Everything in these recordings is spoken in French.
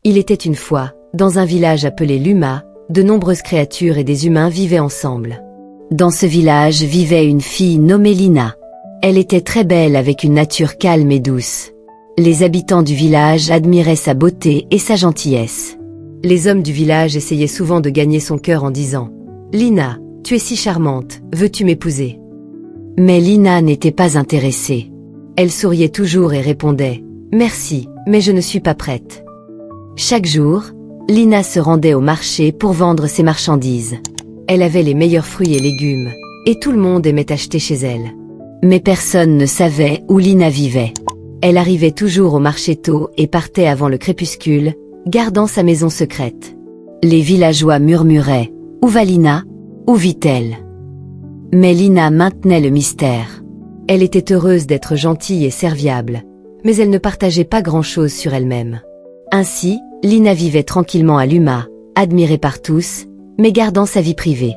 Il était une fois, dans un village appelé Luma, de nombreuses créatures et des humains vivaient ensemble. Dans ce village vivait une fille nommée Lina. Elle était très belle avec une nature calme et douce. Les habitants du village admiraient sa beauté et sa gentillesse. Les hommes du village essayaient souvent de gagner son cœur en disant « Lina, tu es si charmante, veux-tu m'épouser ?» Mais Lina n'était pas intéressée. Elle souriait toujours et répondait « Merci, mais je ne suis pas prête. » Chaque jour, Lina se rendait au marché pour vendre ses marchandises. Elle avait les meilleurs fruits et légumes, et tout le monde aimait acheter chez elle. Mais personne ne savait où Lina vivait. Elle arrivait toujours au marché tôt et partait avant le crépuscule, gardant sa maison secrète. Les villageois murmuraient « Où va Lina? Où vit-elle » Mais Lina maintenait le mystère. Elle était heureuse d'être gentille et serviable, mais elle ne partageait pas grand-chose sur elle-même. Ainsi, Lina vivait tranquillement à Luma, admirée par tous, mais gardant sa vie privée.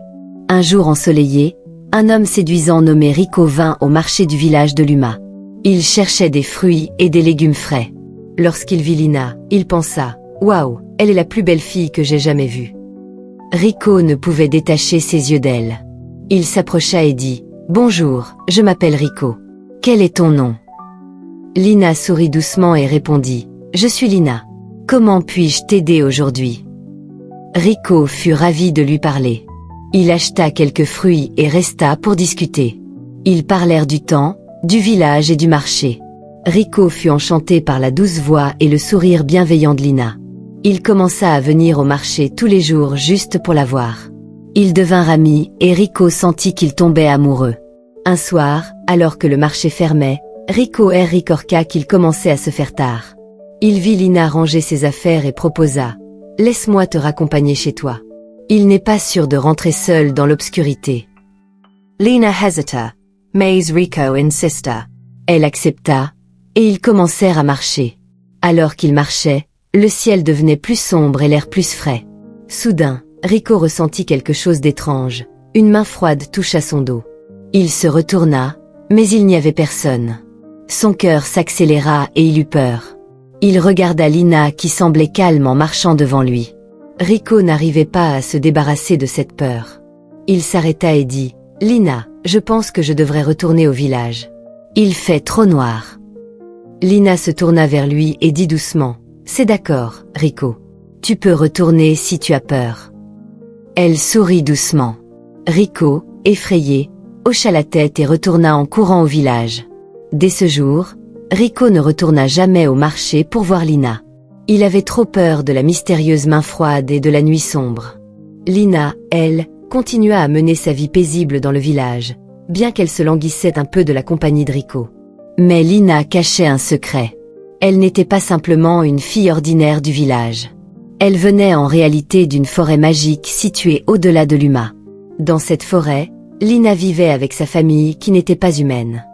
Un jour ensoleillé, un homme séduisant nommé Rico vint au marché du village de Luma. Il cherchait des fruits et des légumes frais. Lorsqu'il vit Lina, il pensa « Waouh, elle est la plus belle fille que j'ai jamais vue. » Rico ne pouvait détacher ses yeux d'elle. Il s'approcha et dit « Bonjour, je m'appelle Rico. Quel est ton nom ?» Lina sourit doucement et répondit « Je suis Lina. Comment puis-je t'aider aujourd'hui ?» Rico fut ravi de lui parler. Il acheta quelques fruits et resta pour discuter. Ils parlèrent du temps, du village et du marché. Rico fut enchanté par la douce voix et le sourire bienveillant de Lina. Il commença à venir au marché tous les jours juste pour la voir. Ils devinrent amis et Rico sentit qu'il tombait amoureux. Un soir, alors que le marché fermait, Rico remarqua qu'il commençait à se faire tard. Il vit Lina ranger ses affaires et proposa « Laisse-moi te raccompagner chez toi. » Il n'est pas sûr de rentrer seul dans l'obscurité. Lina hesita, mais Rico insista. Elle accepta, et ils commencèrent à marcher. Alors qu'ils marchaient, le ciel devenait plus sombre et l'air plus frais. Soudain, Rico ressentit quelque chose d'étrange. Une main froide toucha son dos. Il se retourna, mais il n'y avait personne. Son cœur s'accéléra et il eut peur. Il regarda Lina qui semblait calme en marchant devant lui. Rico n'arrivait pas à se débarrasser de cette peur. Il s'arrêta et dit « Lina, je pense que je devrais retourner au village. Il fait trop noir. » Lina se tourna vers lui et dit doucement « C'est d'accord, Rico. Tu peux retourner si tu as peur. » Elle sourit doucement. Rico, effrayé, hocha la tête et retourna en courant au village. Dès ce jour, Rico ne retourna jamais au marché pour voir Lina. Il avait trop peur de la mystérieuse main froide et de la nuit sombre. Lina, elle, continua à mener sa vie paisible dans le village, bien qu'elle se languissait un peu de la compagnie de Rico. Mais Lina cachait un secret. Elle n'était pas simplement une fille ordinaire du village. Elle venait en réalité d'une forêt magique située au-delà de Luma. Dans cette forêt, Lina vivait avec sa famille qui n'était pas humaine.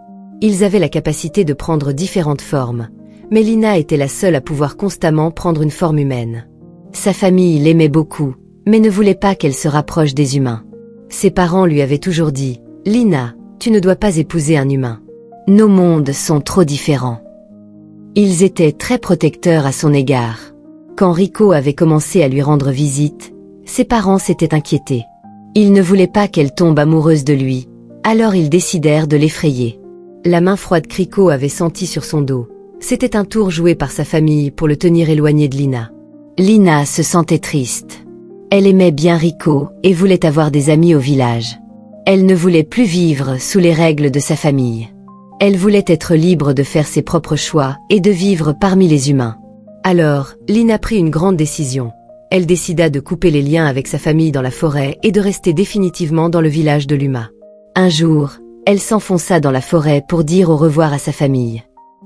Ils avaient la capacité de prendre différentes formes, mais Lina était la seule à pouvoir constamment prendre une forme humaine. Sa famille l'aimait beaucoup, mais ne voulait pas qu'elle se rapproche des humains. Ses parents lui avaient toujours dit « Lina, tu ne dois pas épouser un humain. Nos mondes sont trop différents. » Ils étaient très protecteurs à son égard. Quand Rico avait commencé à lui rendre visite, ses parents s'étaient inquiétés. Ils ne voulaient pas qu'elle tombe amoureuse de lui, alors ils décidèrent de l'effrayer. La main froide que Rico avait sentie sur son dos, c'était un tour joué par sa famille pour le tenir éloigné de Lina. Lina se sentait triste. Elle aimait bien Rico et voulait avoir des amis au village. Elle ne voulait plus vivre sous les règles de sa famille. Elle voulait être libre de faire ses propres choix et de vivre parmi les humains. Alors, Lina prit une grande décision. Elle décida de couper les liens avec sa famille dans la forêt et de rester définitivement dans le village de Luma. Un jour, elle s'enfonça dans la forêt pour dire au revoir à sa famille.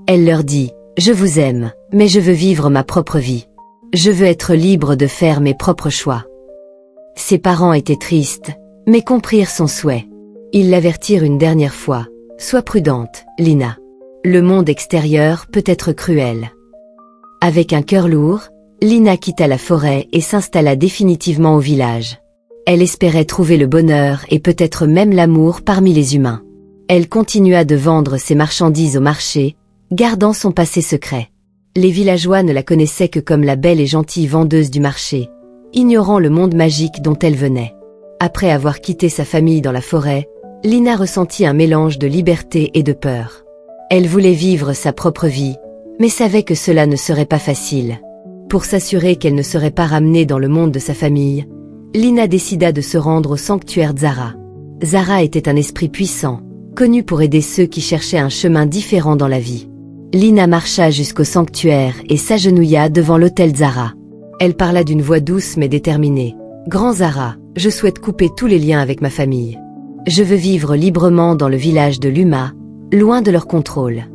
Elle leur dit « Je vous aime, mais je veux vivre ma propre vie. Je veux être libre de faire mes propres choix. » Ses parents étaient tristes, mais comprirent son souhait. Ils l'avertirent une dernière fois « Sois prudente, Lina. Le monde extérieur peut être cruel. » Avec un cœur lourd, Lina quitta la forêt et s'installa définitivement au village. Elle espérait trouver le bonheur et peut-être même l'amour parmi les humains. Elle continua de vendre ses marchandises au marché, gardant son passé secret. Les villageois ne la connaissaient que comme la belle et gentille vendeuse du marché, ignorant le monde magique dont elle venait. Après avoir quitté sa famille dans la forêt, Lina ressentit un mélange de liberté et de peur. Elle voulait vivre sa propre vie, mais savait que cela ne serait pas facile. Pour s'assurer qu'elle ne serait pas ramenée dans le monde de sa famille, Lina décida de se rendre au sanctuaire Zara. Zara était un esprit puissant, connu pour aider ceux qui cherchaient un chemin différent dans la vie. Lina marcha jusqu'au sanctuaire et s'agenouilla devant l'autel Zara. Elle parla d'une voix douce mais déterminée. « Grand Zara, je souhaite couper tous les liens avec ma famille. Je veux vivre librement dans le village de Luma, loin de leur contrôle. »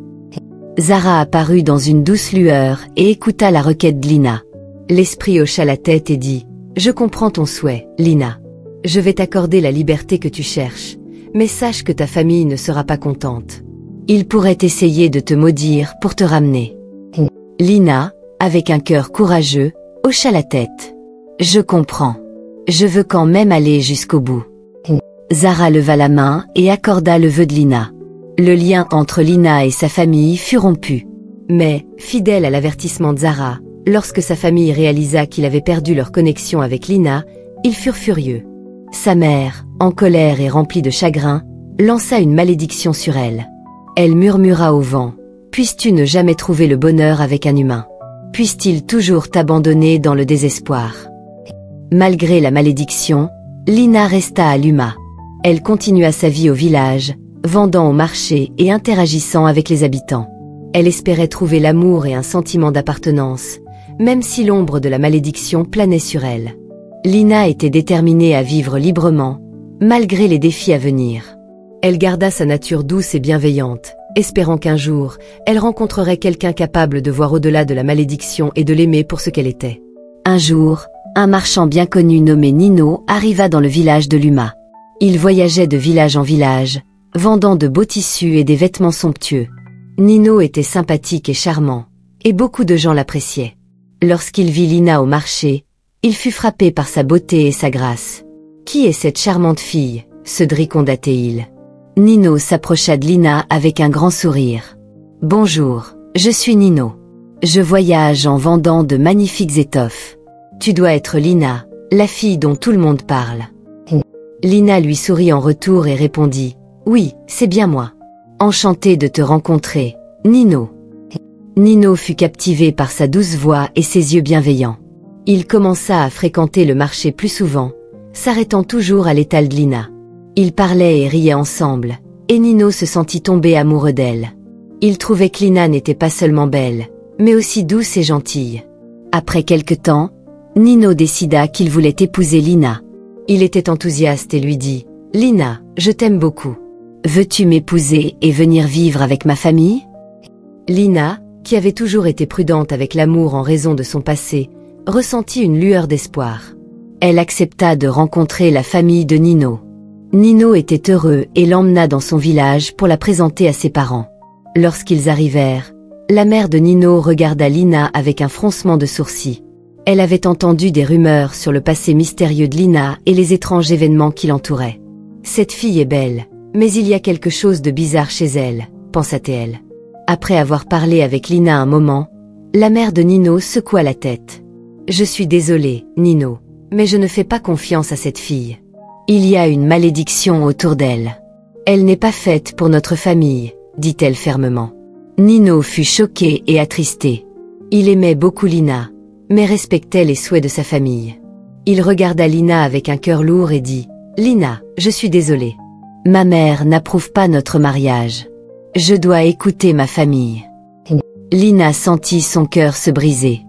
Zara apparut dans une douce lueur et écouta la requête de Lina. L'esprit hocha la tête et dit « Je comprends ton souhait, Lina. Je vais t'accorder la liberté que tu cherches, mais sache que ta famille ne sera pas contente. Ils pourraient essayer de te maudire pour te ramener. » Lina, avec un cœur courageux, hocha la tête. « Je comprends. Je veux quand même aller jusqu'au bout. » Zara leva la main et accorda le vœu de Lina. Le lien entre Lina et sa famille fut rompu. Mais, fidèle à l'avertissement de Zara, lorsque sa famille réalisa qu'il avait perdu leur connexion avec Lina, ils furent furieux. Sa mère, en colère et remplie de chagrin, lança une malédiction sur elle. Elle murmura au vent, « Puisses-tu ne jamais trouver le bonheur avec un humain? Puisse-t-il toujours t'abandonner dans le désespoir ?» Malgré la malédiction, Lina resta à Luma. Elle continua sa vie au village, vendant au marché et interagissant avec les habitants. Elle espérait trouver l'amour et un sentiment d'appartenance, même si l'ombre de la malédiction planait sur elle. Lina était déterminée à vivre librement, malgré les défis à venir. Elle garda sa nature douce et bienveillante, espérant qu'un jour, elle rencontrerait quelqu'un capable de voir au-delà de la malédiction et de l'aimer pour ce qu'elle était. Un jour, un marchand bien connu nommé Nino arriva dans le village de Luma. Il voyageait de village en village, vendant de beaux tissus et des vêtements somptueux. Nino était sympathique et charmant, et beaucoup de gens l'appréciaient. Lorsqu'il vit Lina au marché, il fut frappé par sa beauté et sa grâce. « Qui est cette charmante fille ?» se driconda-t-il. Nino s'approcha de Lina avec un grand sourire. « Bonjour, je suis Nino. Je voyage en vendant de magnifiques étoffes. Tu dois être Lina, la fille dont tout le monde parle. » Lina lui sourit en retour et répondit « Oui, c'est bien moi. Enchantée de te rencontrer, Nino. » Nino fut captivé par sa douce voix et ses yeux bienveillants. Il commença à fréquenter le marché plus souvent, s'arrêtant toujours à l'étal de Lina. Ils parlaient et riaient ensemble, et Nino se sentit tomber amoureux d'elle. Il trouvait que Lina n'était pas seulement belle, mais aussi douce et gentille. Après quelque temps, Nino décida qu'il voulait épouser Lina. Il était enthousiaste et lui dit « Lina, je t'aime beaucoup. Veux-tu m'épouser et venir vivre avec ma famille ?» Lina, qui avait toujours été prudente avec l'amour en raison de son passé, ressentit une lueur d'espoir. Elle accepta de rencontrer la famille de Nino. Nino était heureux et l'emmena dans son village pour la présenter à ses parents. Lorsqu'ils arrivèrent, la mère de Nino regarda Lina avec un froncement de sourcils. Elle avait entendu des rumeurs sur le passé mystérieux de Lina et les étranges événements qui l'entouraient. « Cette fille est belle, mais il y a quelque chose de bizarre chez elle, » pensa-t-elle. Après avoir parlé avec Lina un moment, la mère de Nino secoua la tête. « Je suis désolée, Nino, mais je ne fais pas confiance à cette fille. Il y a une malédiction autour d'elle. Elle n'est pas faite pour notre famille, » dit-elle fermement. Nino fut choqué et attristé. Il aimait beaucoup Lina, mais respectait les souhaits de sa famille. Il regarda Lina avec un cœur lourd et dit « Lina, je suis désolé. Ma mère n'approuve pas notre mariage. Je dois écouter ma famille. » Lina sentit son cœur se briser.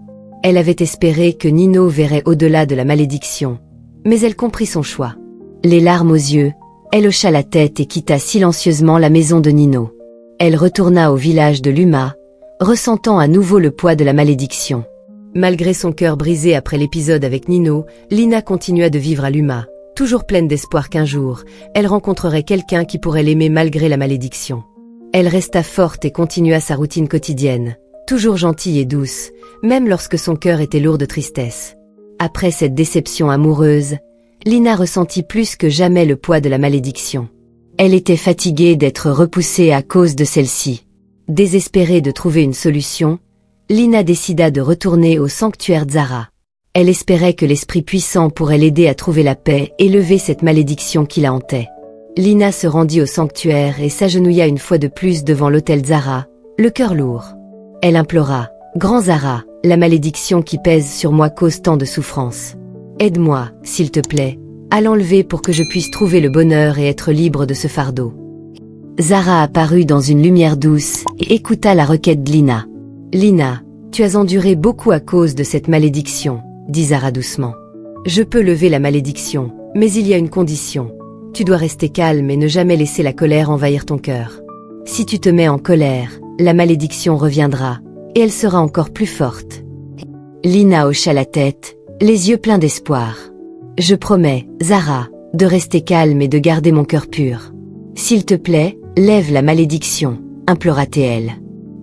Elle avait espéré que Nino verrait au-delà de la malédiction, mais elle comprit son choix. Les larmes aux yeux, elle hocha la tête et quitta silencieusement la maison de Nino. Elle retourna au village de Luma, ressentant à nouveau le poids de la malédiction. Malgré son cœur brisé après l'épisode avec Nino, Lina continua de vivre à Luma, toujours pleine d'espoir qu'un jour, elle rencontrerait quelqu'un qui pourrait l'aimer malgré la malédiction. Elle resta forte et continua sa routine quotidienne, toujours gentille et douce, même lorsque son cœur était lourd de tristesse. Après cette déception amoureuse, Lina ressentit plus que jamais le poids de la malédiction. Elle était fatiguée d'être repoussée à cause de celle-ci. Désespérée de trouver une solution, Lina décida de retourner au sanctuaire Zara. Elle espérait que l'esprit puissant pourrait l'aider à trouver la paix et lever cette malédiction qui la hantait. Lina se rendit au sanctuaire et s'agenouilla une fois de plus devant l'autel Zara, le cœur lourd. Elle implora, « Grand Zara, la malédiction qui pèse sur moi cause tant de souffrance. Aide-moi, s'il te plaît, à l'enlever pour que je puisse trouver le bonheur et être libre de ce fardeau. » Zara apparut dans une lumière douce et écouta la requête de Lina. « Lina, tu as enduré beaucoup à cause de cette malédiction, » dit Zara doucement. « Je peux lever la malédiction, mais il y a une condition. Tu dois rester calme et ne jamais laisser la colère envahir ton cœur. Si tu te mets en colère, la malédiction reviendra, et elle sera encore plus forte. » Lina hocha la tête, les yeux pleins d'espoir. « Je promets, Zara, de rester calme et de garder mon cœur pur. S'il te plaît, lève la malédiction, » implora-t-elle.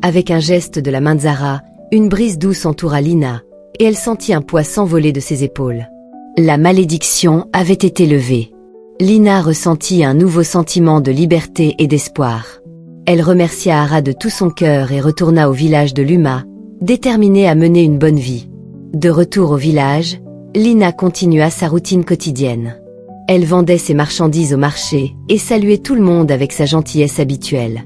Avec un geste de la main de Zara, une brise douce entoura Lina, et elle sentit un poids s'envoler de ses épaules. La malédiction avait été levée. Lina ressentit un nouveau sentiment de liberté et d'espoir. Elle remercia Ara de tout son cœur et retourna au village de Luma, déterminée à mener une bonne vie. De retour au village, Lina continua sa routine quotidienne. Elle vendait ses marchandises au marché et saluait tout le monde avec sa gentillesse habituelle.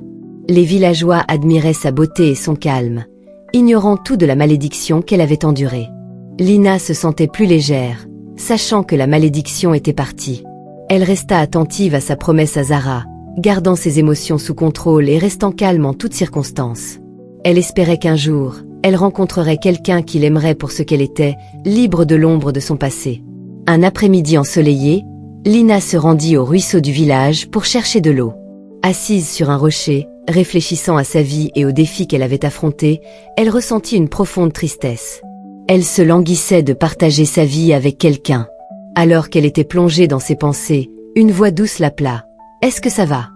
Les villageois admiraient sa beauté et son calme, ignorant tout de la malédiction qu'elle avait endurée. Lina se sentait plus légère, sachant que la malédiction était partie. Elle resta attentive à sa promesse à Zara, gardant ses émotions sous contrôle et restant calme en toutes circonstances. Elle espérait qu'un jour, elle rencontrerait quelqu'un qui l'aimerait pour ce qu'elle était, libre de l'ombre de son passé. Un après-midi ensoleillé, Lina se rendit au ruisseau du village pour chercher de l'eau. Assise sur un rocher, réfléchissant à sa vie et aux défis qu'elle avait affrontés, elle ressentit une profonde tristesse. Elle se languissait de partager sa vie avec quelqu'un. Alors qu'elle était plongée dans ses pensées, une voix douce l'appela. « Est-ce que ça va ?»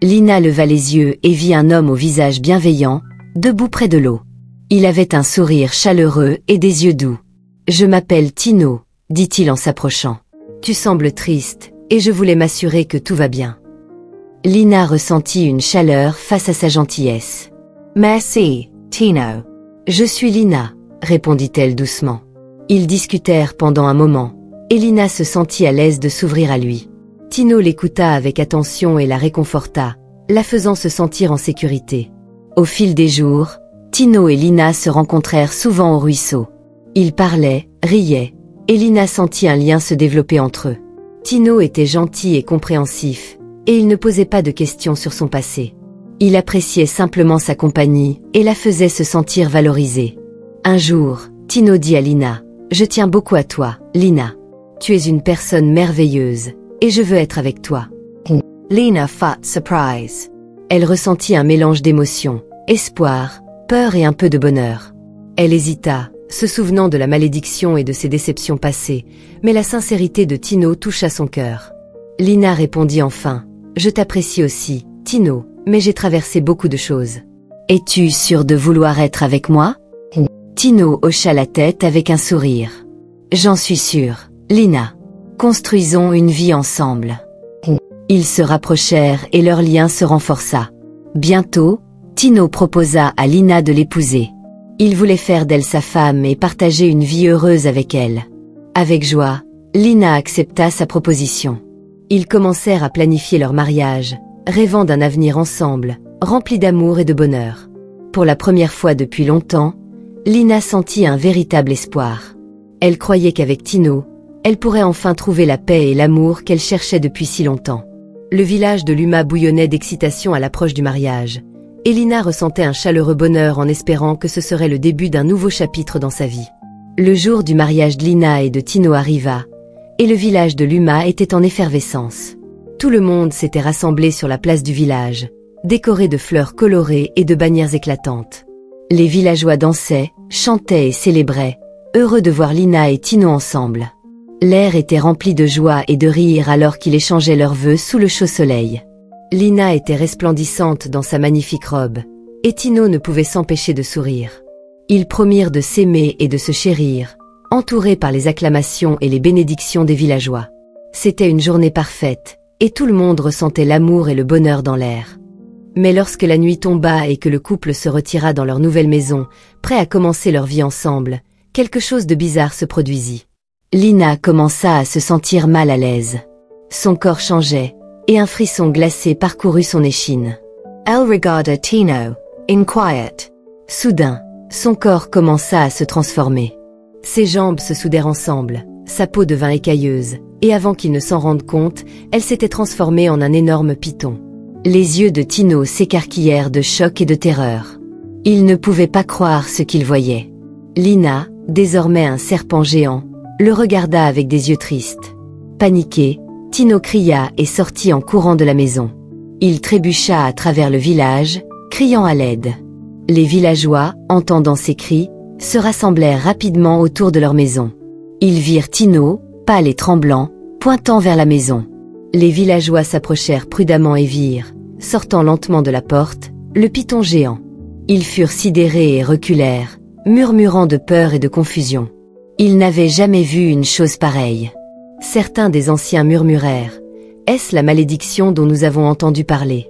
Lina leva les yeux et vit un homme au visage bienveillant, debout près de l'eau. Il avait un sourire chaleureux et des yeux doux. « Je m'appelle Tino, » dit-il en s'approchant. « Tu sembles triste, et je voulais m'assurer que tout va bien. » Lina ressentit une chaleur face à sa gentillesse. « Merci, Tino. »« Je suis Lina, » répondit-elle doucement. Ils discutèrent pendant un moment, et Lina se sentit à l'aise de s'ouvrir à lui. Tino l'écouta avec attention et la réconforta, la faisant se sentir en sécurité. Au fil des jours, Tino et Lina se rencontrèrent souvent au ruisseau. Ils parlaient, riaient, et Lina sentit un lien se développer entre eux. Tino était gentil et compréhensif, et il ne posait pas de questions sur son passé. Il appréciait simplement sa compagnie et la faisait se sentir valorisée. Un jour, Tino dit à Lina, « Je tiens beaucoup à toi, Lina. Tu es une personne merveilleuse, et je veux être avec toi. » Lina fut surprise. Elle ressentit un mélange d'émotions, espoir, peur et un peu de bonheur. Elle hésita, se souvenant de la malédiction et de ses déceptions passées, mais la sincérité de Tino toucha son cœur. Lina répondit enfin, « Je t'apprécie aussi, Tino, mais j'ai traversé beaucoup de choses. Es-tu sûr de vouloir être avec moi ?» Tino hocha la tête avec un sourire. « J'en suis sûr, Lina. Construisons une vie ensemble. » Ils se rapprochèrent et leur lien se renforça. Bientôt, Tino proposa à Lina de l'épouser. Il voulait faire d'elle sa femme et partager une vie heureuse avec elle. Avec joie, Lina accepta sa proposition. Ils commencèrent à planifier leur mariage, rêvant d'un avenir ensemble, rempli d'amour et de bonheur. Pour la première fois depuis longtemps, Lina sentit un véritable espoir. Elle croyait qu'avec Tino, elle pourrait enfin trouver la paix et l'amour qu'elle cherchait depuis si longtemps. Le village de Luma bouillonnait d'excitation à l'approche du mariage, et Lina ressentait un chaleureux bonheur en espérant que ce serait le début d'un nouveau chapitre dans sa vie. Le jour du mariage de Lina et de Tino arriva, et le village de Luma était en effervescence. Tout le monde s'était rassemblé sur la place du village, décoré de fleurs colorées et de bannières éclatantes. Les villageois dansaient, chantaient et célébraient, heureux de voir Lina et Tino ensemble. L'air était rempli de joie et de rire alors qu'ils échangeaient leurs vœux sous le chaud soleil. Lina était resplendissante dans sa magnifique robe, et Tino ne pouvait s'empêcher de sourire. Ils promirent de s'aimer et de se chérir, entourés par les acclamations et les bénédictions des villageois. C'était une journée parfaite, et tout le monde ressentait l'amour et le bonheur dans l'air. Mais lorsque la nuit tomba et que le couple se retira dans leur nouvelle maison, prêt à commencer leur vie ensemble, quelque chose de bizarre se produisit. Lina commença à se sentir mal à l'aise. Son corps changeait, et un frisson glacé parcourut son échine. Elle regarda Tino, inquiet. Soudain, son corps commença à se transformer. Ses jambes se soudèrent ensemble, sa peau devint écailleuse, et avant qu'il ne s'en rende compte, elle s'était transformée en un énorme python. Les yeux de Tino s'écarquillèrent de choc et de terreur. Il ne pouvait pas croire ce qu'il voyait. Lina, désormais un serpent géant, le regarda avec des yeux tristes. Paniqué, Tino cria et sortit en courant de la maison. Il trébucha à travers le village, criant à l'aide. Les villageois, entendant ses cris, se rassemblèrent rapidement autour de leur maison. Ils virent Tino, pâle et tremblant, pointant vers la maison. Les villageois s'approchèrent prudemment et virent, sortant lentement de la porte, le python géant. Ils furent sidérés et reculèrent, murmurant de peur et de confusion. Ils n'avaient jamais vu une chose pareille. Certains des anciens murmurèrent, « Est-ce la malédiction dont nous avons entendu parler ?»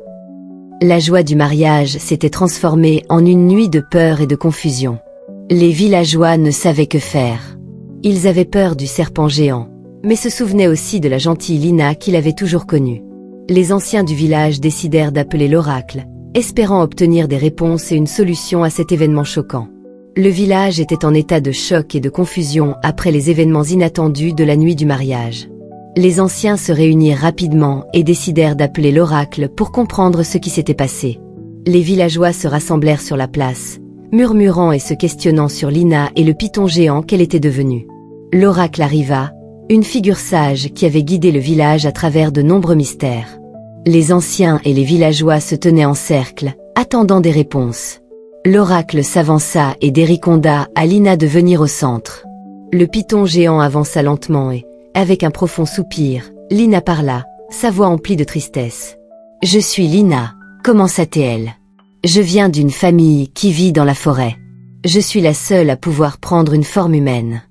La joie du mariage s'était transformée en une nuit de peur et de confusion. Les villageois ne savaient que faire. Ils avaient peur du serpent géant, mais se souvenaient aussi de la gentille Lina qu'il avait toujours connue. Les anciens du village décidèrent d'appeler l'oracle, espérant obtenir des réponses et une solution à cet événement choquant. Le village était en état de choc et de confusion après les événements inattendus de la nuit du mariage. Les anciens se réunirent rapidement et décidèrent d'appeler l'oracle pour comprendre ce qui s'était passé. Les villageois se rassemblèrent sur la place, murmurant et se questionnant sur Lina et le python géant qu'elle était devenue. L'oracle arriva, une figure sage qui avait guidé le village à travers de nombreux mystères. Les anciens et les villageois se tenaient en cercle, attendant des réponses. L'oracle s'avança et dériconda à Lina de venir au centre. Le python géant avança lentement et, avec un profond soupir, Lina parla, sa voix emplie de tristesse. « Je suis Lina, commença-t-elle. Je viens d'une famille qui vit dans la forêt. Je suis la seule à pouvoir prendre une forme humaine.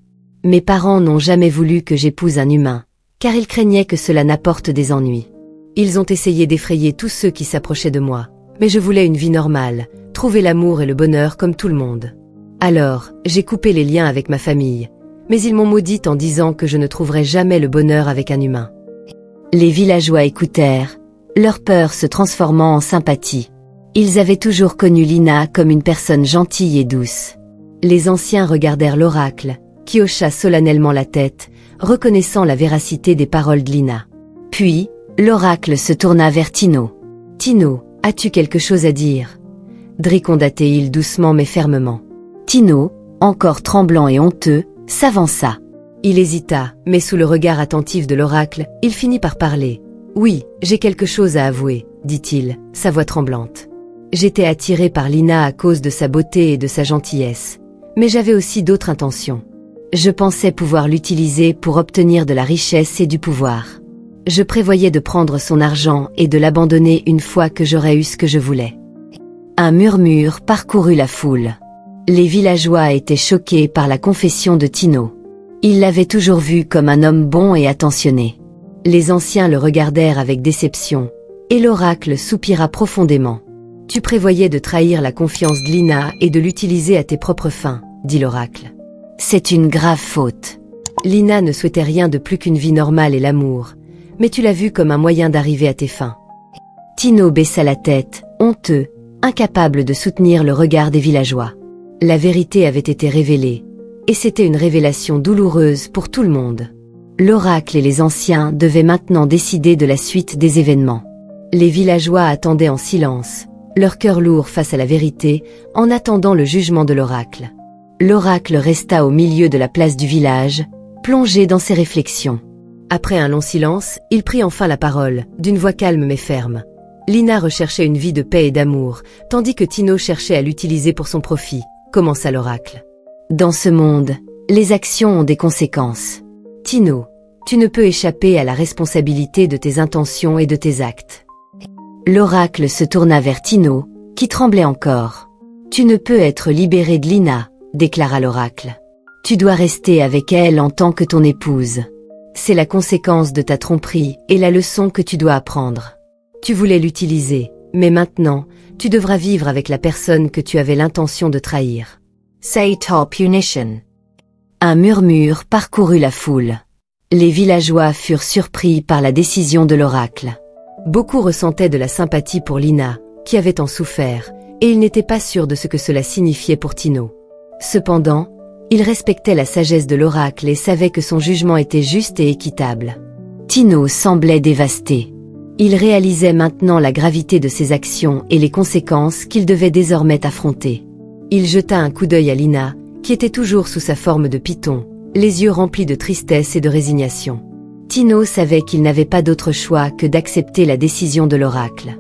Mes parents n'ont jamais voulu que j'épouse un humain, car ils craignaient que cela n'apporte des ennuis. Ils ont essayé d'effrayer tous ceux qui s'approchaient de moi, mais je voulais une vie normale, trouver l'amour et le bonheur comme tout le monde. Alors, j'ai coupé les liens avec ma famille, mais ils m'ont maudite en disant que je ne trouverais jamais le bonheur avec un humain. » Les villageois écoutèrent, leur peur se transformant en sympathie. Ils avaient toujours connu Lina comme une personne gentille et douce. Les anciens regardèrent l'oracle, qui hocha solennellement la tête, reconnaissant la véracité des paroles de Lina. Puis, l'oracle se tourna vers Tino. « Tino, as-tu quelque chose à dire ?» Driconda-t-il doucement mais fermement. Tino, encore tremblant et honteux, s'avança. Il hésita, mais sous le regard attentif de l'oracle, il finit par parler. « Oui, j'ai quelque chose à avouer, » dit-il, sa voix tremblante. « J'étais attiré par Lina à cause de sa beauté et de sa gentillesse, mais j'avais aussi d'autres intentions. Je pensais pouvoir l'utiliser pour obtenir de la richesse et du pouvoir. Je prévoyais de prendre son argent et de l'abandonner une fois que j'aurais eu ce que je voulais. » Un murmure parcourut la foule. Les villageois étaient choqués par la confession de Tino. Ils l'avaient toujours vu comme un homme bon et attentionné. Les anciens le regardèrent avec déception, et l'oracle soupira profondément. « Tu prévoyais de trahir la confiance de Lina et de l'utiliser à tes propres fins, » dit l'oracle. « C'est une grave faute. Lina ne souhaitait rien de plus qu'une vie normale et l'amour, mais tu l'as vue comme un moyen d'arriver à tes fins. » Tino baissa la tête, honteux, incapable de soutenir le regard des villageois. La vérité avait été révélée, et c'était une révélation douloureuse pour tout le monde. L'oracle et les anciens devaient maintenant décider de la suite des événements. Les villageois attendaient en silence, leur cœur lourd face à la vérité, en attendant le jugement de l'oracle. L'oracle resta au milieu de la place du village, plongé dans ses réflexions. Après un long silence, il prit enfin la parole, d'une voix calme mais ferme. Lina recherchait une vie de paix et d'amour, tandis que Tino cherchait à l'utiliser pour son profit, commença l'oracle. Dans ce monde, les actions ont des conséquences. Tino, tu ne peux échapper à la responsabilité de tes intentions et de tes actes. L'oracle se tourna vers Tino, qui tremblait encore. Tu ne peux être libéré de Lina, déclara l'oracle. Tu dois rester avec elle en tant que ton épouse. C'est la conséquence de ta tromperie et la leçon que tu dois apprendre. Tu voulais l'utiliser, Mais maintenant, tu devras vivre avec la personne que tu avais l'intention de trahir. Saito Punition. Un murmure parcourut la foule. Les villageois furent surpris par la décision de l'oracle. Beaucoup ressentaient de la sympathie pour Lina, qui avait tant souffert, et ils n'étaient pas sûrs de ce que cela signifiait pour Tino. Cependant, ils respectaient la sagesse de l'oracle et savaient que son jugement était juste et équitable. Tino semblait dévasté. Il réalisait maintenant la gravité de ses actions et les conséquences qu'il devait désormais affronter. Il jeta un coup d'œil à Lina, qui était toujours sous sa forme de python, les yeux remplis de tristesse et de résignation. Tino savait qu'il n'avait pas d'autre choix que d'accepter la décision de l'oracle.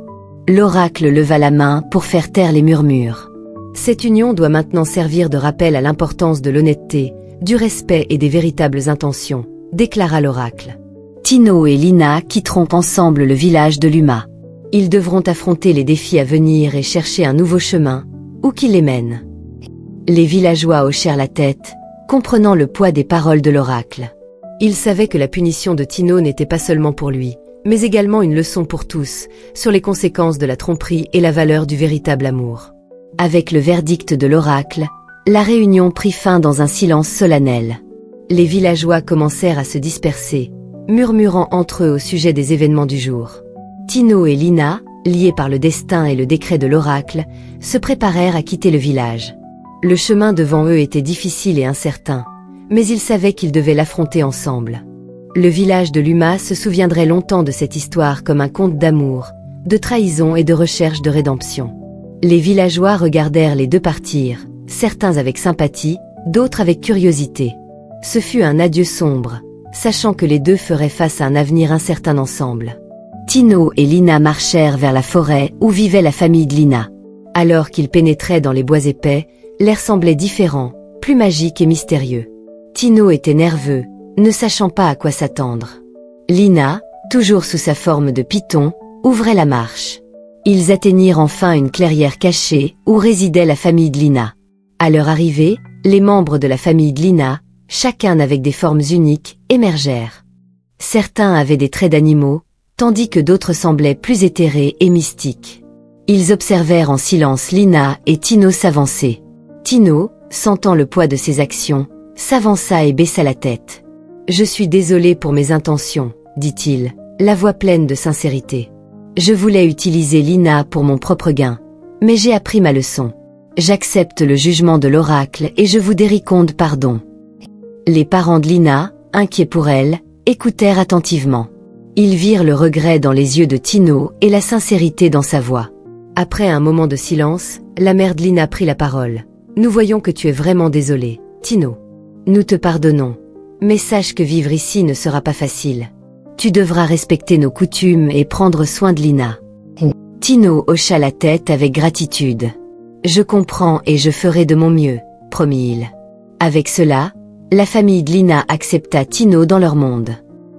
L'oracle leva la main pour faire taire les murmures. Cette union doit maintenant servir de rappel à l'importance de l'honnêteté, du respect et des véritables intentions, déclara l'oracle. Tino et Lina quitteront ensemble le village de Luma. Ils devront affronter les défis à venir et chercher un nouveau chemin, où qu'il les mène. Les villageois hochèrent la tête, comprenant le poids des paroles de l'oracle. Ils savaient que la punition de Tino n'était pas seulement pour lui, mais également une leçon pour tous, sur les conséquences de la tromperie et la valeur du véritable amour. Avec le verdict de l'oracle, la réunion prit fin dans un silence solennel. Les villageois commencèrent à se disperser, murmurant entre eux au sujet des événements du jour. Tino et Lina, liés par le destin et le décret de l'oracle, se préparèrent à quitter le village. Le chemin devant eux était difficile et incertain, mais ils savaient qu'ils devaient l'affronter ensemble. Le village de Luma se souviendrait longtemps de cette histoire comme un conte d'amour, de trahison et de recherche de rédemption. Les villageois regardèrent les deux partir, certains avec sympathie, d'autres avec curiosité. Ce fut un adieu sombre, sachant que les deux feraient face à un avenir incertain ensemble. Tino et Lina marchèrent vers la forêt où vivait la famille de Lina. Alors qu'ils pénétraient dans les bois épais, l'air semblait différent, plus magique et mystérieux. Tino était nerveux, ne sachant pas à quoi s'attendre. Lina, toujours sous sa forme de python, ouvrait la marche. Ils atteignirent enfin une clairière cachée où résidait la famille de Lina. À leur arrivée, les membres de la famille de Lina, chacun avec des formes uniques, émergèrent. Certains avaient des traits d'animaux, tandis que d'autres semblaient plus éthérés et mystiques. Ils observèrent en silence Lina et Tino s'avancer. Tino, sentant le poids de ses actions, s'avança et baissa la tête. « Je suis désolé pour mes intentions, dit-il, la voix pleine de sincérité. Je voulais utiliser Lina pour mon propre gain, mais j'ai appris ma leçon. J'accepte le jugement de l'oracle et je vous dériconde pardon. » Les parents de Lina, inquiets pour elle, écoutèrent attentivement. Ils virent le regret dans les yeux de Tino et la sincérité dans sa voix. Après un moment de silence, la mère de Lina prit la parole. « Nous voyons que tu es vraiment désolé, Tino. Nous te pardonnons, mais sache que vivre ici ne sera pas facile. Tu devras respecter nos coutumes et prendre soin de Lina. » Tino hocha la tête avec gratitude. « Je comprends et je ferai de mon mieux, » promit-il. Avec cela, la famille de Lina accepta Tino dans leur monde.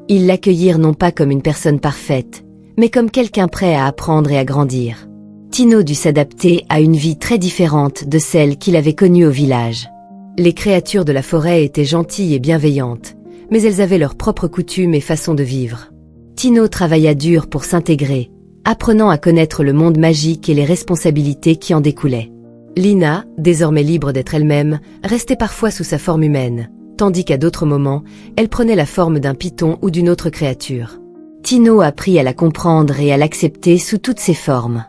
Ils l'accueillirent non pas comme une personne parfaite, mais comme quelqu'un prêt à apprendre et à grandir. Tino dut s'adapter à une vie très différente de celle qu'il avait connue au village. Les créatures de la forêt étaient gentilles et bienveillantes, mais elles avaient leurs propres coutumes et façons de vivre. Tino travailla dur pour s'intégrer, apprenant à connaître le monde magique et les responsabilités qui en découlaient. Lina, désormais libre d'être elle-même, restait parfois sous sa forme humaine, tandis qu'à d'autres moments, elle prenait la forme d'un python ou d'une autre créature. Tino apprit à la comprendre et à l'accepter sous toutes ses formes.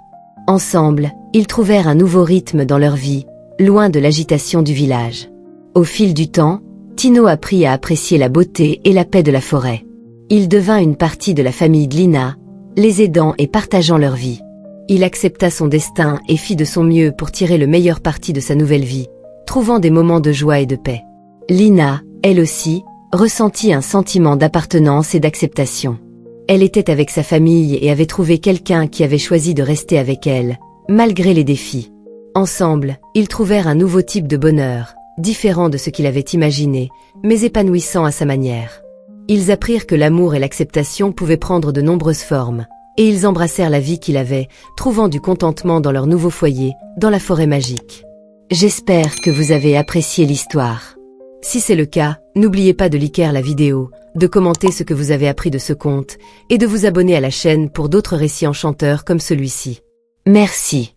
Ensemble, ils trouvèrent un nouveau rythme dans leur vie, loin de l'agitation du village. Au fil du temps, Tino apprit à apprécier la beauté et la paix de la forêt. Il devint une partie de la famille de Lina, les aidant et partageant leur vie. Il accepta son destin et fit de son mieux pour tirer le meilleur parti de sa nouvelle vie, trouvant des moments de joie et de paix. Lina, elle aussi, ressentit un sentiment d'appartenance et d'acceptation. Elle était avec sa famille et avait trouvé quelqu'un qui avait choisi de rester avec elle, malgré les défis. Ensemble, ils trouvèrent un nouveau type de bonheur, différent de ce qu'il avait imaginé, mais épanouissant à sa manière. Ils apprirent que l'amour et l'acceptation pouvaient prendre de nombreuses formes, et ils embrassèrent la vie qu'il avait, trouvant du contentement dans leur nouveau foyer, dans la forêt magique. J'espère que vous avez apprécié l'histoire. Si c'est le cas, n'oubliez pas de liker la vidéo, de commenter ce que vous avez appris de ce conte, et de vous abonner à la chaîne pour d'autres récits enchanteurs comme celui-ci. Merci.